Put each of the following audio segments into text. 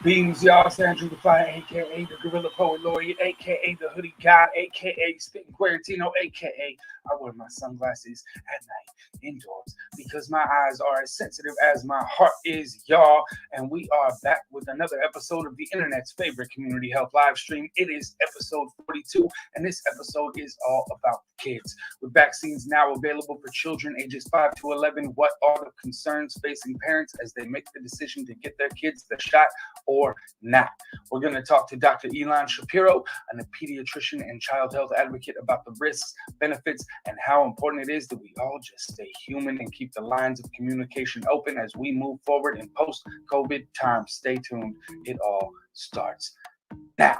Beans, y'all. Sandra the Fire, aka the Gorilla Poet Laureate, aka the Hoodie God, aka Spitting Quarantino, aka I wear my sunglasses at night indoors because my eyes are as sensitive as my heart is, y'all. And we are back with another episode of the internet's favorite community health live stream. It is episode 42, and this episode is all about kids. With vaccines now available for children ages 5 to 11, what are the concerns facing parents as they make the decision to get their kids the shot or not? We're going to talk to Dr. Ilan Shapiro, a pediatrician and child health advocate, about the risks, benefits, and how important it is that we all just stay human and keep the lines of communication open as we move forward in post-COVID times. Stay tuned. It all starts now.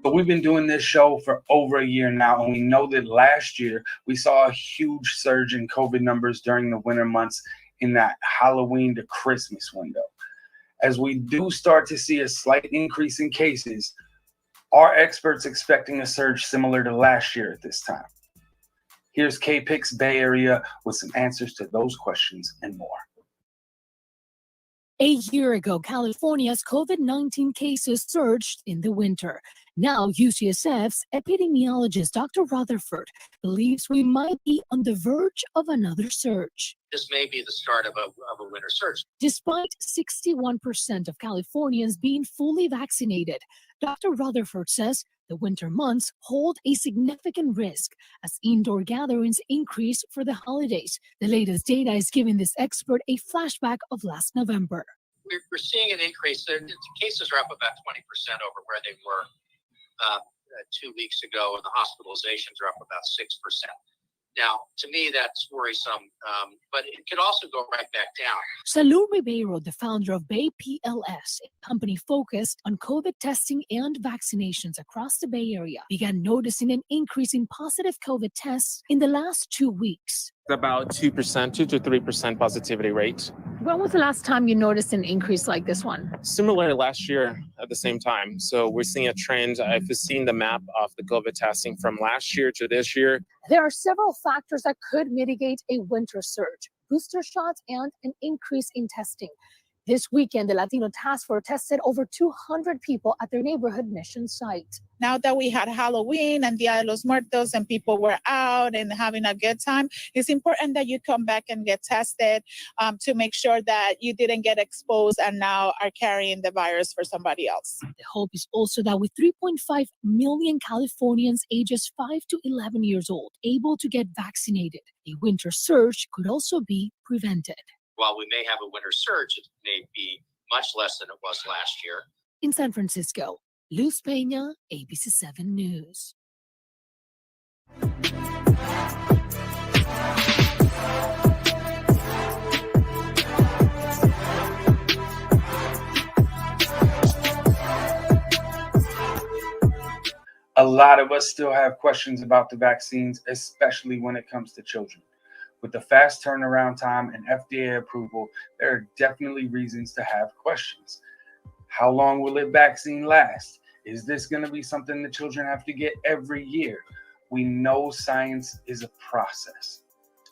But we've been doing this show for over a year now, and we know that last year we saw a huge surge in COVID numbers during the winter months in that Halloween to Christmas window. As we do start to see a slight increase in cases, are experts expecting a surge similar to last year at this time? Here's K-Pix Bay Area with some answers to those questions and more. A year ago, California's COVID-19 cases surged in the winter. Now, UCSF's epidemiologist Dr. Rutherford believes we might be on the verge of another surge. This may be the start of a winter surge. Despite 61% of Californians being fully vaccinated, Dr. Rutherford says the winter months hold a significant risk as indoor gatherings increase for the holidays. The latest data is giving this expert a flashback of last November. We're seeing an increase. The cases are up about 20% over where they were 2 weeks ago, and the hospitalizations are up about 6%. Now, to me, that's worrisome, but it could also go right back down. Salud Ribeiro, the founder of Bay PLS, a company focused on COVID testing and vaccinations across the Bay Area, began noticing an increase in positive COVID tests in the last 2 weeks. About 2%, 2 to 3% positivity rate. When was the last time you noticed an increase like this one? Similar last year at the same time. So we're seeing a trend. I've seen the map of the COVID testing from last year to this year. There are several factors that could mitigate a winter surge: booster shots and an increase in testing. This weekend, the Latino Task Force tested over 200 people at their neighborhood mission site. Now that we had Halloween and Dia de los Muertos and people were out and having a good time, it's important that you come back and get tested to make sure that you didn't get exposed and now are carrying the virus for somebody else. The hope is also that with 3.5 million Californians ages 5 to 11 years old able to get vaccinated, a winter surge could also be prevented. While we may have a winter surge, it may be much less than it was last year. In San Francisco, Luz Peña, ABC7 News. A lot of us still have questions about the vaccines, especially when it comes to children. With the fast turnaround time and FDA approval, there are definitely reasons to have questions. How long will the vaccine last? Is this going to be something the children have to get every year? We know science is a process.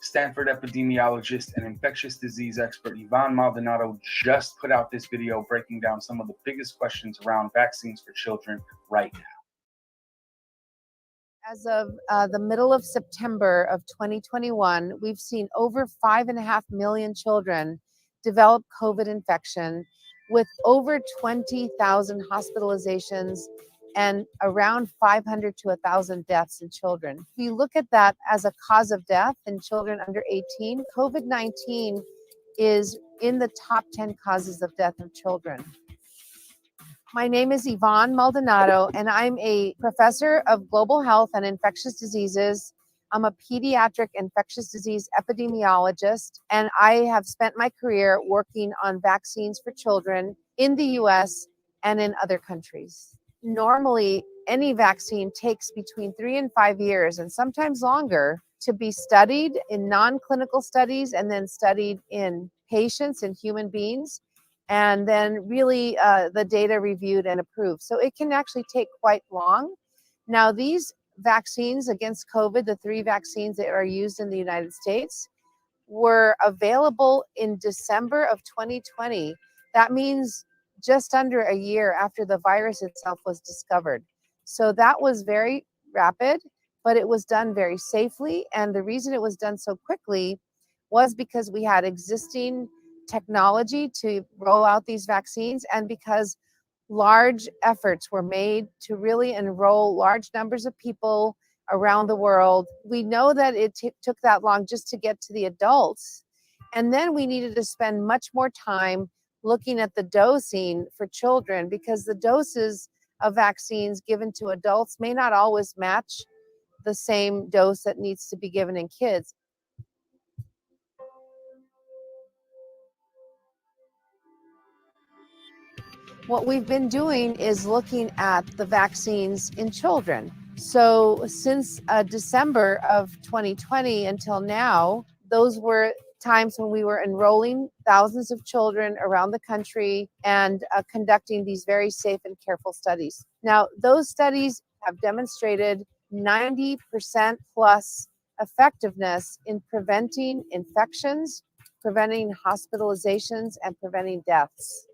Stanford epidemiologist and infectious disease expert Ivan Maldonado just put out this video breaking down some of the biggest questions around vaccines for children right now. As of the middle of September of 2021, we've seen over 5.5 million children develop COVID infection, with over 20,000 hospitalizations and around 500 to 1,000 deaths in children. If you look at that as a cause of death in children under 18, COVID-19 is in the top 10 causes of death of children. My name is Ivan Maldonado, and I'm a professor of global health and infectious diseases. I'm a pediatric infectious disease epidemiologist, and I have spent my career working on vaccines for children in the US and in other countries. Normally, any vaccine takes between 3 and 5 years, and sometimes longer, to be studied in non-clinical studies and then studied in patients and human beings. and then really the data reviewed and approved. So it can actually take quite long. Now, these vaccines against COVID, the 3 vaccines that are used in the United States, were available in December of 2020. That means just under a year after the virus itself was discovered. So that was very rapid, but it was done very safely. And the reason it was done so quickly was because we had existing technology to roll out these vaccines, and because large efforts were made to really enroll large numbers of people around the world. We know that it took that long just to get to the adults. And then we needed to spend much more time looking at the dosing for children, because the doses of vaccines given to adults may not always match the same dose that needs to be given in kids. What we've been doing is looking at the vaccines in children. So since December of 2020 until now, those were times when we were enrolling thousands of children around the country and conducting these very safe and careful studies. Now, those studies have demonstrated 90% plus effectiveness in preventing infections, preventing hospitalizations, and preventing deaths.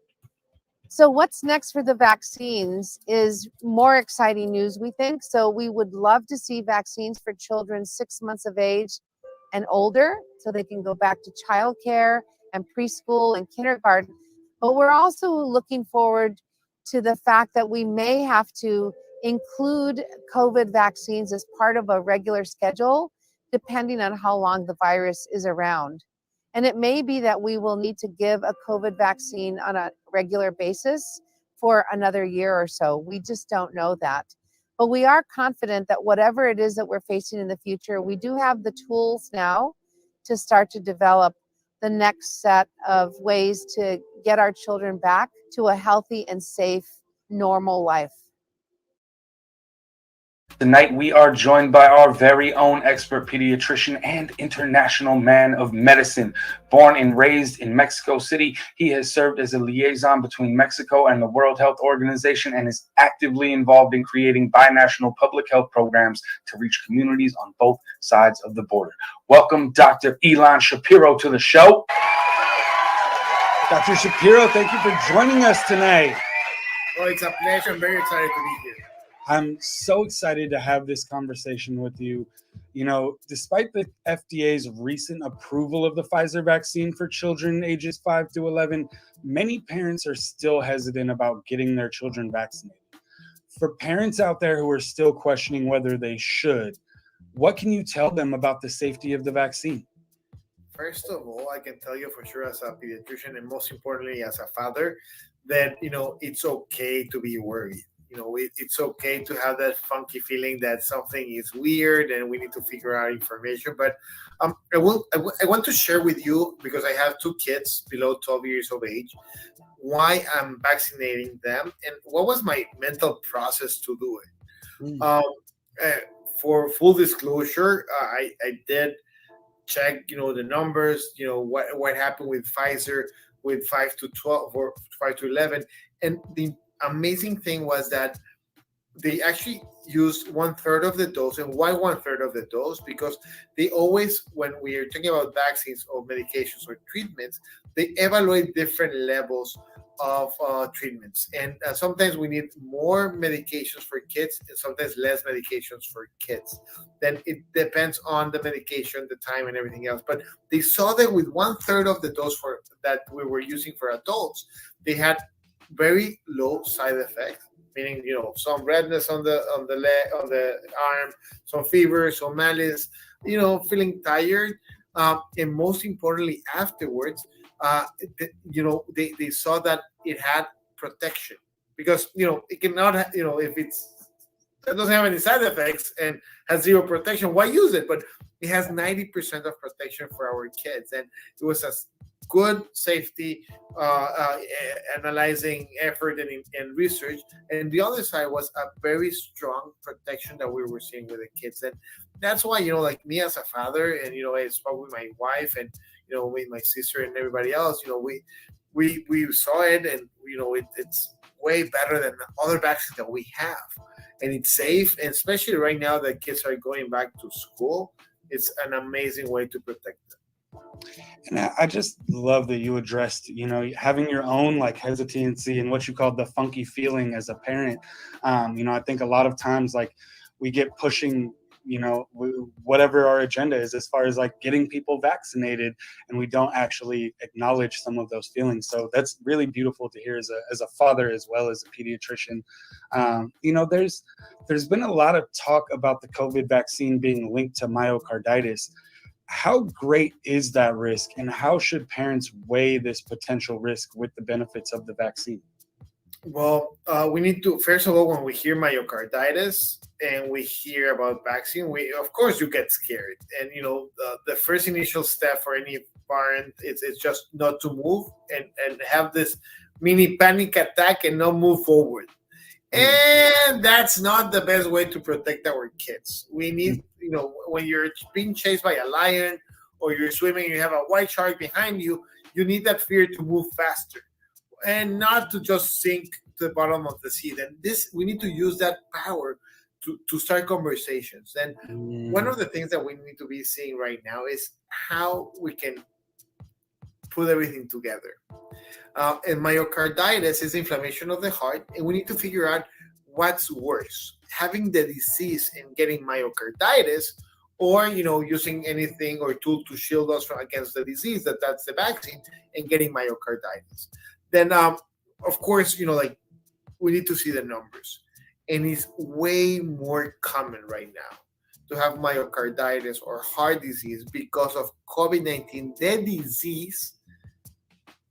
So what's next for the vaccines is more exciting news, we think. So we would love to see vaccines for children 6 months of age and older, so they can go back to childcare and preschool and kindergarten. But we're also looking forward to the fact that we may have to include COVID vaccines as part of a regular schedule, depending on how long the virus is around. And it may be that we will need to give a COVID vaccine on a regular basis for another year or so. We just don't know that. But we are confident that whatever it is that we're facing in the future, we do have the tools now to start to develop the next set of ways to get our children back to a healthy and safe, normal life. Tonight, we are joined by our very own expert pediatrician and international man of medicine. Born and raised in Mexico City, he has served as a liaison between Mexico and the World Health Organization and is actively involved in creating binational public health programs to reach communities on both sides of the border. Welcome, Dr. Ilan Shapiro, to the show. Dr. Shapiro, thank you for joining us tonight. Well, it's a pleasure. I'm very excited to be here. I'm so excited to have this conversation with you. You know, despite the FDA's recent approval of the Pfizer vaccine for children ages 5 to 11, many parents are still hesitant about getting their children vaccinated. For parents out there who are still questioning whether they should, what can you tell them about the safety of the vaccine? First of all, I can tell you for sure as a pediatrician and most importantly as a father that, it's okay to be worried. It's okay to have that funky feeling that something is weird and we need to figure out information. But I want to share with you, because I have 2 kids below 12 years of age, why I'm vaccinating them and what was my mental process to do it. For full disclosure, I did check, the numbers, what happened with Pfizer with 5 to 12 or 5 to 11. And the amazing thing was that they actually used 1/3 of the dose. And why 1/3 of the dose? Because they always, when we are talking about vaccines or medications or treatments, they evaluate different levels of treatments. And sometimes we need more medications for kids and sometimes less medications for kids. Then it depends on the medication, the time, and everything else. But they saw that with 1/3 of the dose that we were using for adults, they had very low side effects, meaning some redness on the leg, on the arm, some fever, some malaise, feeling tired, and most importantly afterwards, they saw that it had protection, because it cannot if it doesn't have any side effects and has zero protection, why use it? But it has 90% of protection for our kids, and it was a good safety analyzing effort and research. And the other side was a very strong protection that we were seeing with the kids. And that's why, like me as a father, and I spoke with my wife and with my sister and everybody else, we saw it, and it's way better than other vaccines that we have, and it's safe. And especially right now that kids are going back to school, it's an amazing way to protect them. And I just love that you addressed, having your own like hesitancy and what you called the funky feeling as a parent. I think a lot of times like we get pushing, whatever our agenda is as far as like getting people vaccinated, and we don't actually acknowledge some of those feelings. So that's really beautiful to hear as a father as well as a pediatrician. There's been a lot of talk about the COVID vaccine being linked to myocarditis. How great is that risk, and how should parents weigh this potential risk with the benefits of the vaccine? Well, we need to, first of all, when we hear myocarditis and we hear about vaccine, of course you get scared. And, the first initial step for any parent is just not to move and have this mini panic attack and not move forward. And that's not the best way to protect our kids. We need, when you're being chased by a lion or you're swimming and you have a white shark behind you, you need that fear to move faster and not to just sink to the bottom of the sea. And we need to use that power to start conversations. And one of the things that we need to be seeing right now is how we can put everything together. And myocarditis is inflammation of the heart, and we need to figure out what's worse, having the disease and getting myocarditis, or using anything or tool to shield us against the disease, that's the vaccine, and getting myocarditis. Then of course we need to see the numbers, and it's way more common right now to have myocarditis or heart disease because of COVID-19, the disease,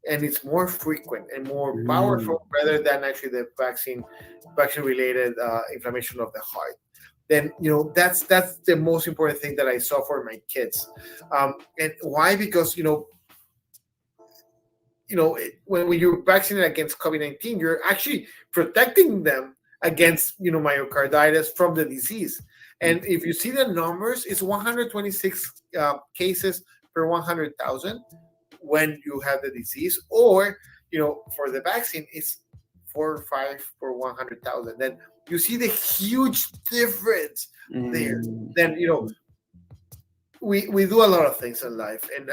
and it's more frequent and more powerful rather than actually the vaccine related inflammation of the heart. Then that's the most important thing that I saw for my kids. And why? Because when you're vaccinated against COVID-19, you're actually protecting them against myocarditis from the disease. And if you see the numbers, it's 126 cases per 100,000 when you have the disease, or for the vaccine it's 4 or 5 per 100,000. Then you see the huge difference there. Then we do a lot of things in life, and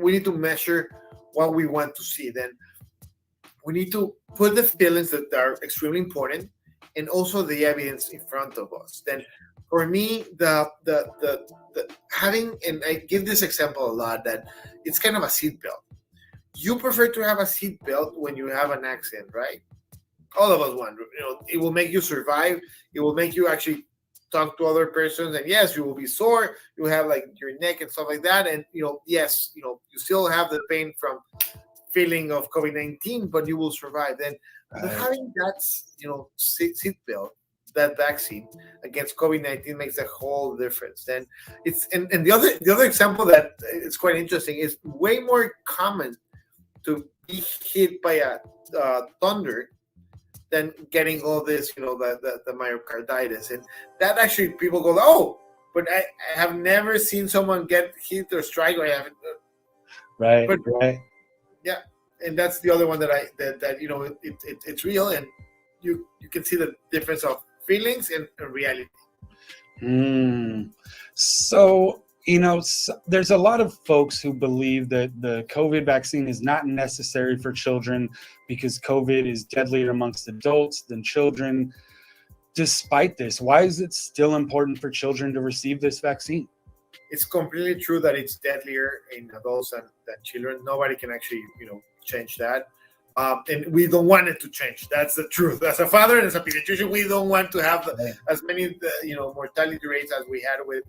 we need to measure what we want to see. Then we need to put the feelings that are extremely important and also the evidence in front of us. Then for me, the having, and I give this example a lot, that it's kind of a seatbelt. You prefer to have a seatbelt when you have an accident, right? All of us want. It will make you survive. It will make you actually talk to other persons, and yes, you will be sore. You have like your neck and stuff like that, and yes, you still have the pain from feeling of COVID-19, but you will survive. Then having that seatbelt, that vaccine against COVID-19 makes a whole difference. Then it's and the other example that is quite interesting is way more common to be hit by a thunder than getting all this, the myocarditis. And that actually people go, oh, but I have never seen someone get hit or strike, or I haven't. Right. Yeah, and that's the other one that it's real, and you can see the difference of feelings and reality. So there's a lot of folks who believe that the COVID vaccine is not necessary for children because COVID is deadlier amongst adults than children. Despite this, why is it still important for children to receive this vaccine? It's completely true that it's deadlier in adults than children. Nobody can actually change that. And we don't want it to change. That's the truth. As a father and as a pediatrician, we don't want to have as many mortality rates as we had with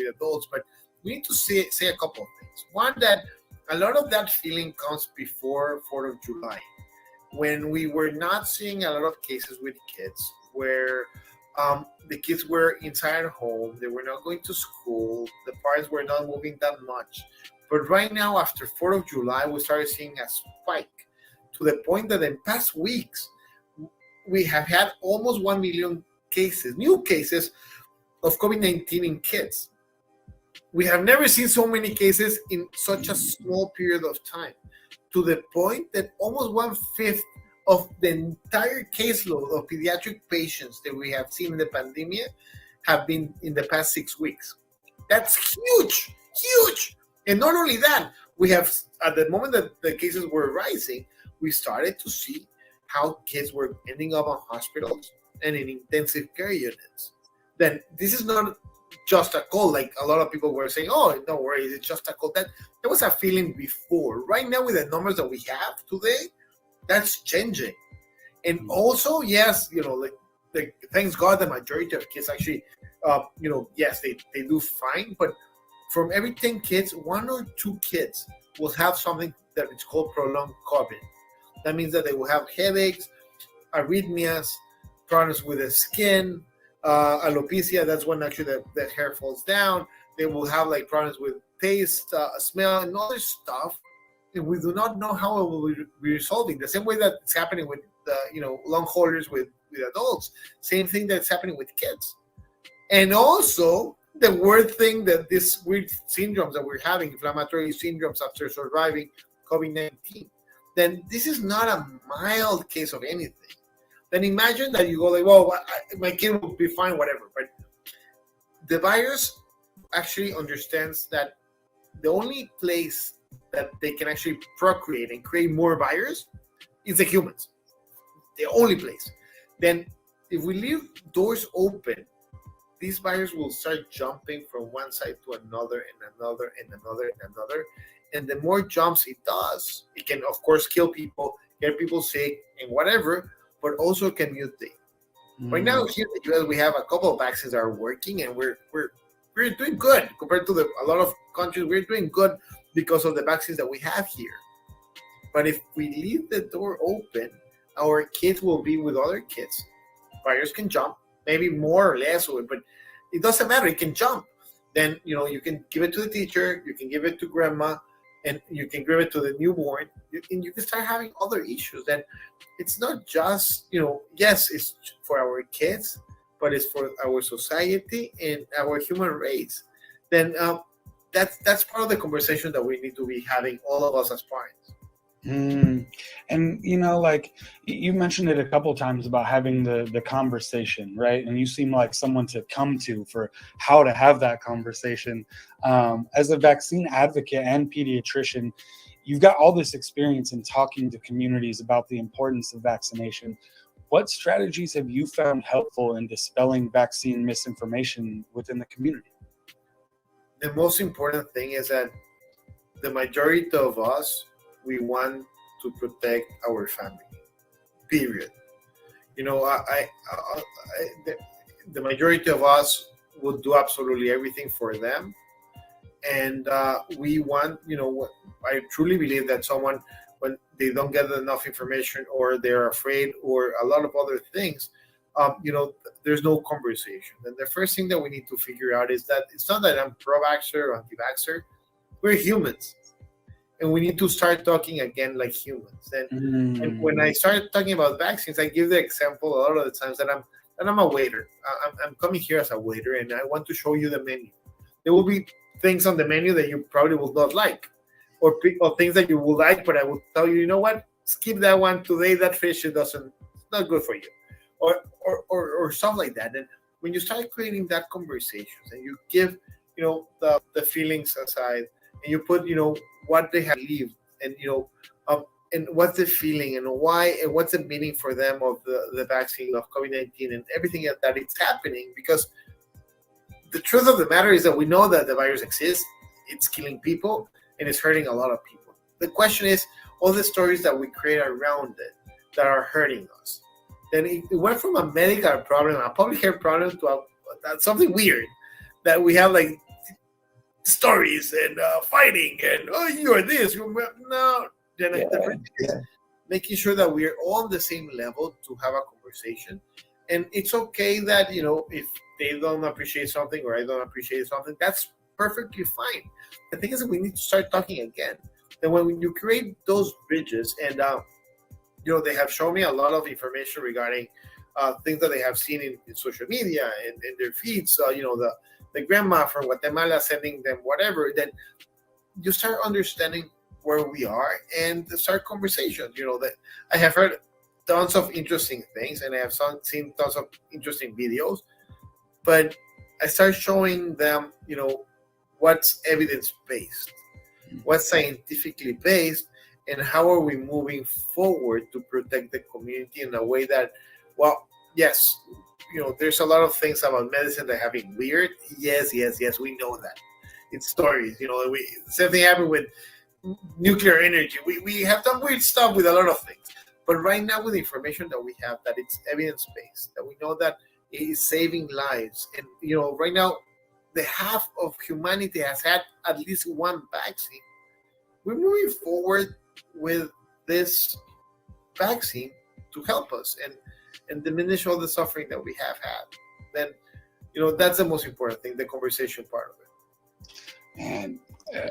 adults. But we need to say a couple of things. One, that a lot of that feeling comes before 4th of July, when we were not seeing a lot of cases with kids where the kids were inside home, they were not going to school, the parents were not moving that much. But right now, after 4th of July, we started seeing a spike to the point that in past weeks, we have had almost 1 million new cases of COVID-19 in kids. we have never seen so many cases in such a small period of time, to the point that almost 1/5 of the entire caseload of pediatric patients that we have seen in the pandemic have been in the past 6 weeks. That's huge, huge. And not only that, we have, at the moment that the cases were rising, we started to see how kids were ending up on hospitals and in intensive care units. Then this is not just a cold, like a lot of people were saying, oh, don't worry, it's just a cold. That there was a feeling before. Right now, with the numbers that we have today, that's changing. And also, yes, thanks God, the majority of kids actually, yes, they do fine. But from every 10 kids, 1 or 2 kids will have something that is called prolonged COVID. That means that they will have headaches, arrhythmias, problems with the skin, alopecia. That's when actually the hair falls down. They will have like problems with taste, smell, and other stuff. And we do not know how it will be resolving. The same way that it's happening with long haulers with adults. Same thing that's happening with kids. And also the weird thing that these weird syndromes that we're having, inflammatory syndromes after surviving COVID-19, then this is not a mild case of anything. Then imagine that you go like, well, my kid will be fine, whatever. But the virus actually understands that the only place that they can actually procreate and create more virus is the humans. The only place. Then if we leave doors open, this virus will start jumping from one side to another and another and another and another. And the more jumps it does, it can, of course, kill people, get people sick, and whatever, but also can mutate. Right now, here in the US, we have a couple of vaccines that are working, and we're doing good compared to a lot of countries. We're doing good because of the vaccines that we have here. But if we leave the door open, our kids will be with other kids. Virus can jump, maybe more or less, but it doesn't matter. It can jump. Then, you can give it to the teacher, you can give it to grandma, and you can give it to the newborn, and you can start having other issues. And it's not just, yes, it's for our kids, but it's for our society and our human race. Then that's part of the conversation that we need to be having, all of us as parents. And like you mentioned it a couple times about having the conversation, right? And you seem like someone to come to for how to have that conversation. As a vaccine advocate and pediatrician, you've got all this experience in talking to communities about the importance of vaccination. What strategies have you found helpful in dispelling vaccine misinformation within the community? The most important thing is that the majority of us, we want to protect our family, period. The majority of us would do absolutely everything for them. And we want, I truly believe that someone, when they don't get enough information or they're afraid or a lot of other things, there's no conversation. And the first thing that we need to figure out is that it's not that I'm pro-vaxxer or anti-vaxxer. We're humans. And we need to start talking again like humans. And when I start talking about vaccines, I give the example a lot of the times that I'm a waiter. I'm coming here as a waiter, and I want to show you the menu. There will be things on the menu that you probably will not like, or things that you will like, but I will tell you, you know what? Skip that one today. That fish it's not good for you, or stuff like that. And when you start creating that conversation, and you give the feelings aside, and you put what they have lived, and and what's the feeling, and why, and what's the meaning for them of the vaccine of COVID-19 and everything that it's happening. Because the truth of the matter is that we know that the virus exists, it's killing people, and it's hurting a lot of people. The question is all the stories that we create around it that are hurting us. Then it went from a medical problem, a public health problem, to something weird that we have like stories and fighting and you are this, no. Then making sure that we're all on the same level to have a conversation. And it's okay that if they don't appreciate something or I don't appreciate something, that's perfectly fine. The thing is that we need to start talking again. And when you create those bridges, and they have shown me a lot of information regarding things that they have seen in social media and in their feeds. the grandma from Guatemala sending them whatever, then you start understanding where we are and start conversations. That I have heard tons of interesting things and I have seen tons of interesting videos, but I start showing them, what's evidence-based, what's scientifically based, and how are we moving forward to protect the community in a way that, well, yes, there's a lot of things about medicine that have been weird. Yes, we know that. It's stories, same thing happened with nuclear energy. We have done weird stuff with a lot of things. But right now, with the information that we have, that it's evidence-based, that we know that it is saving lives. And, right now, the half of humanity has had at least one vaccine. We're moving forward with this vaccine to help us and diminish all the suffering that we have had. Then, that's the most important thing, the conversation part of it. And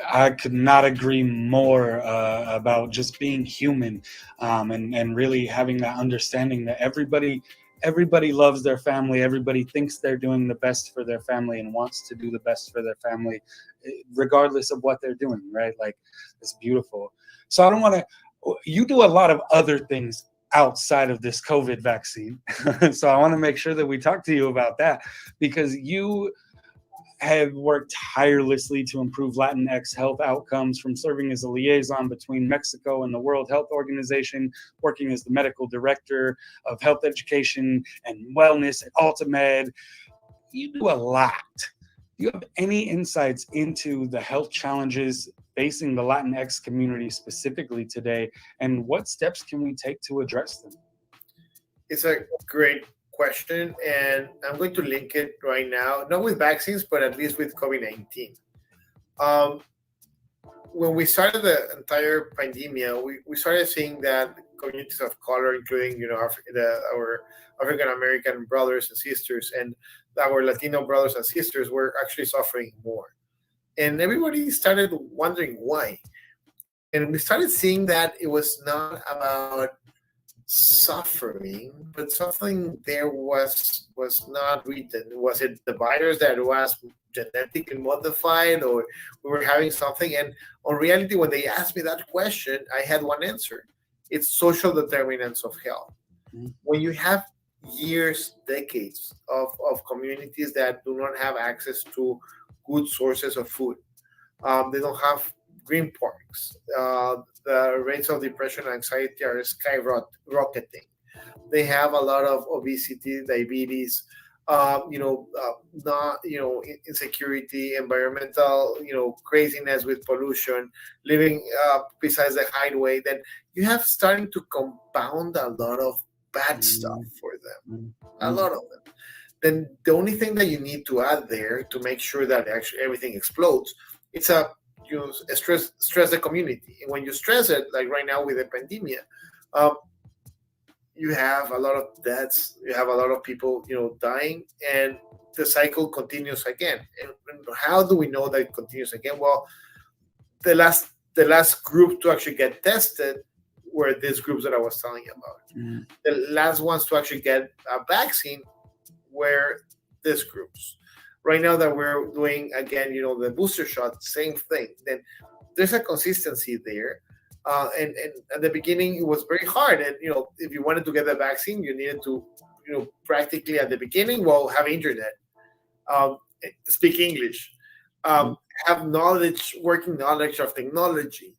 I could not agree more about just being human, and really having that understanding that everybody loves their family. Everybody thinks they're doing the best for their family and wants to do the best for their family, regardless of what they're doing, right? Like, it's beautiful. So I don't want to, you do a lot of other things outside of this COVID vaccine. So I want to make sure that we talk to you about that, because you have worked tirelessly to improve Latinx health outcomes, from serving as a liaison between Mexico and the World Health Organization, working as the medical director of health education and wellness at Altamed. You do a lot. Do you have any insights into the health challenges facing the Latinx community specifically today, and what steps can we take to address them? It's a great question, and I'm going to link it right now, not with vaccines, but at least with COVID-19. When we started the entire pandemic, we started seeing that communities of color, including our African American brothers and sisters and our Latino brothers and sisters, were actually suffering more, and everybody started wondering why. And we started seeing that it was not about suffering, but something there was not written. Was it the virus that was genetically modified, or we were having something? And on reality, when they asked me that question, I had one answer: it's social determinants of health. When you have years, decades of communities that do not have access to good sources of food, they don't have green parks, the rates of depression and anxiety are skyrocketing. They have a lot of obesity, diabetes, insecurity, environmental, craziness with pollution, living besides the highway. Then you have starting to compound a lot of bad stuff for them, a lot of them. Then the only thing that you need to add there to make sure that actually everything explodes, it's stress the community. And when you stress it, like right now with the pandemic, you have a lot of deaths, you have a lot of people, dying, and the cycle continues again. And how do we know that it continues again? Well, the last group to actually get tested were these groups that I was telling you about. The last ones to actually get a vaccine were these groups. Right now that we're doing, again, the booster shot, same thing. Then there's a consistency there. And at the beginning, it was very hard. And, if you wanted to get the vaccine, you needed to, practically at the beginning, have internet, speak English, have working knowledge of technology.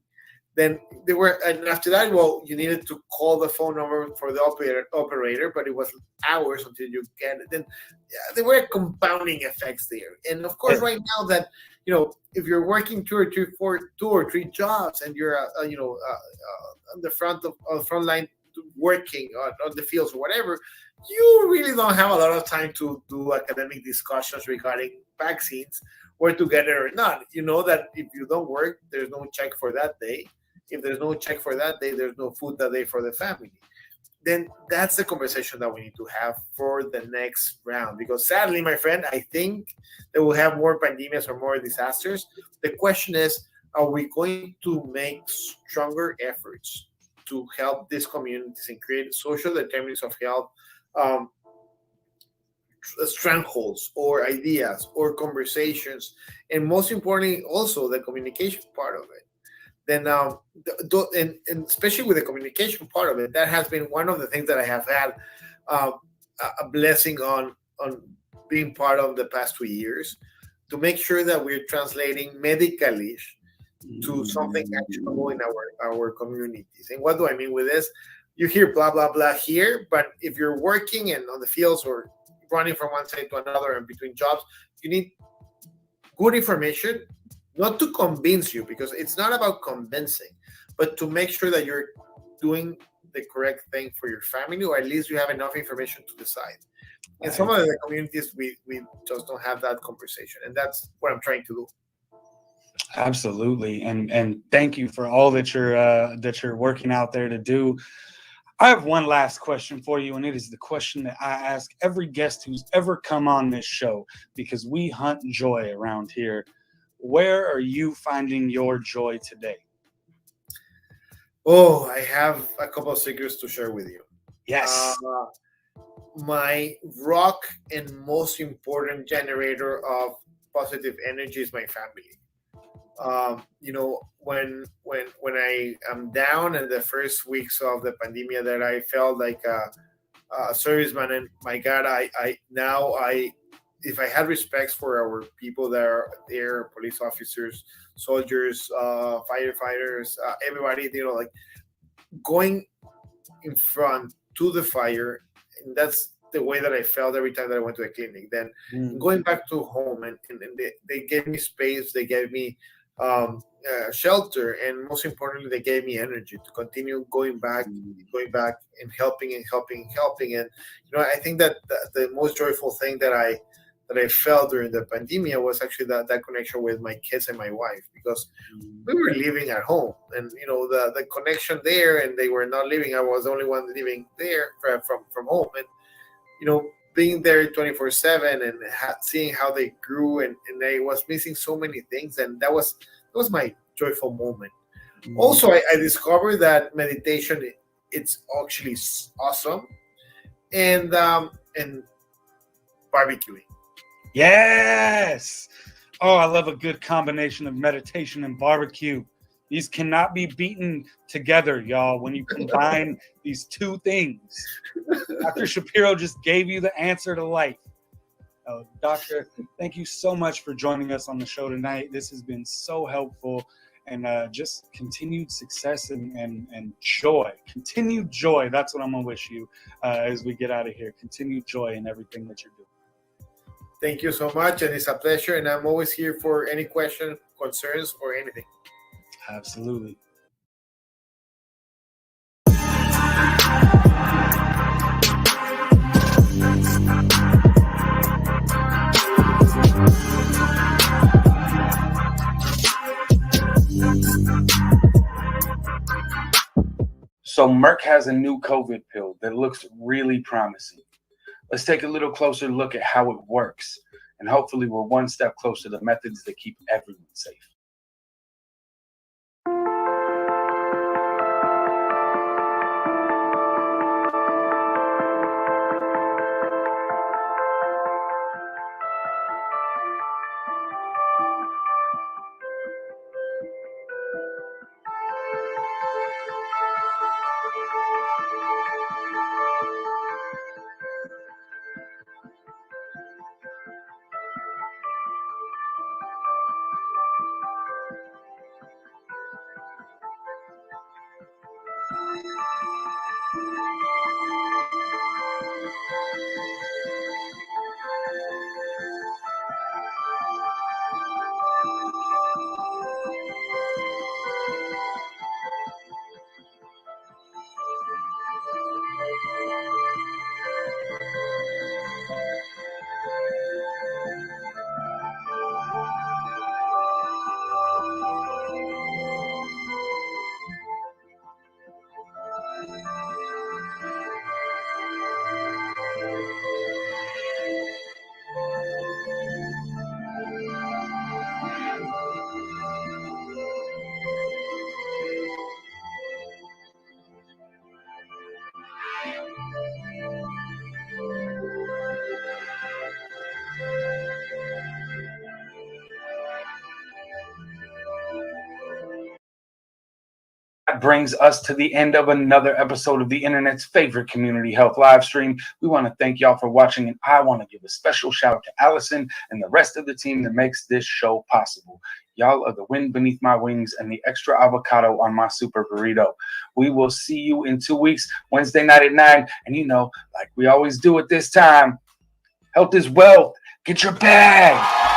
Then and after that, you needed to call the phone number for the operator, but it was hours until you get it. Then there were compounding effects there. And of course, right now that, if you're working two or three jobs and you're, on the front line working on the fields or whatever, you really don't have a lot of time to do academic discussions regarding vaccines, where to get it or not. You know that if you don't work, there's no check for that day. If there's no check for that day, there's no food that day for the family. Then that's the conversation that we need to have for the next round. Because sadly, my friend, I think that we'll have more pandemics or more disasters. The question is, are we going to make stronger efforts to help these communities and create social determinants of health strongholds or ideas or conversations, and most importantly, also the communication part of it. Then, and especially with the communication part of it, that has been one of the things that I have had um, a blessing on being part of the past 2 years, to make sure that we're translating medically to something actionable in our communities. And what do I mean with this? You hear blah blah blah here, but if you're working and on the fields or running from one side to another and between jobs, you need good information, not to convince you, because it's not about convincing, but to make sure that you're doing the correct thing for your family, or at least you have enough information to decide. In some of the communities, we just don't have that conversation, and that's what I'm trying to do. Absolutely, and thank you for all that you're working out there to do. I have one last question for you, and it is the question that I ask every guest who's ever come on this show, because we hunt joy around here. Where are you finding your joy today? Oh, I have a couple of secrets to share with you. Yes. My rock and most important generator of positive energy is my family. When I am down in the first weeks of the pandemic, that I felt like a serviceman, and my God, I now if I had respects for our people that are there, police officers, soldiers, firefighters, everybody, like going in front to the fire, and that's the way that I felt every time that I went to the clinic. Then going back to home, and they gave me space, they gave me shelter, and most importantly, they gave me energy to continue going back and helping. And I think that the most joyful thing that I felt during the pandemic was actually that connection with my kids and my wife, because we were living at home, and the connection there, and they were not living. I was the only one living there from home, and being there 24/7 and seeing how they grew, and I was missing so many things, and that was my joyful moment. Also, I discovered that meditation, it's actually awesome, and barbecuing. Yes. Oh, I love a good combination of meditation and barbecue. These cannot be beaten together, y'all, when you combine these two things. Dr. Shapiro just gave you the answer to life. Doctor, thank you so much for joining us on the show tonight. This has been so helpful, and just continued success and joy. Continued joy. That's what I'm going to wish you as we get out of here. Continued joy in everything that you're doing. Thank you so much, and it's a pleasure, and I'm always here for any question, concerns, or anything. Absolutely. So Merck has a new COVID pill that looks really promising. Let's take a little closer look at how it works, and hopefully we're one step closer to methods that keep everyone safe. that brings us to the end of another episode of the internet's favorite community health live stream. We want to thank y'all for watching, and I want to give a special shout out to Allison and the rest of the team that makes this show possible. Y'all are the wind beneath my wings and the extra avocado on my super burrito. We will see you in 2 weeks, Wednesday night at 9. And you know, like we always do at this time, health is wealth. Get your bag.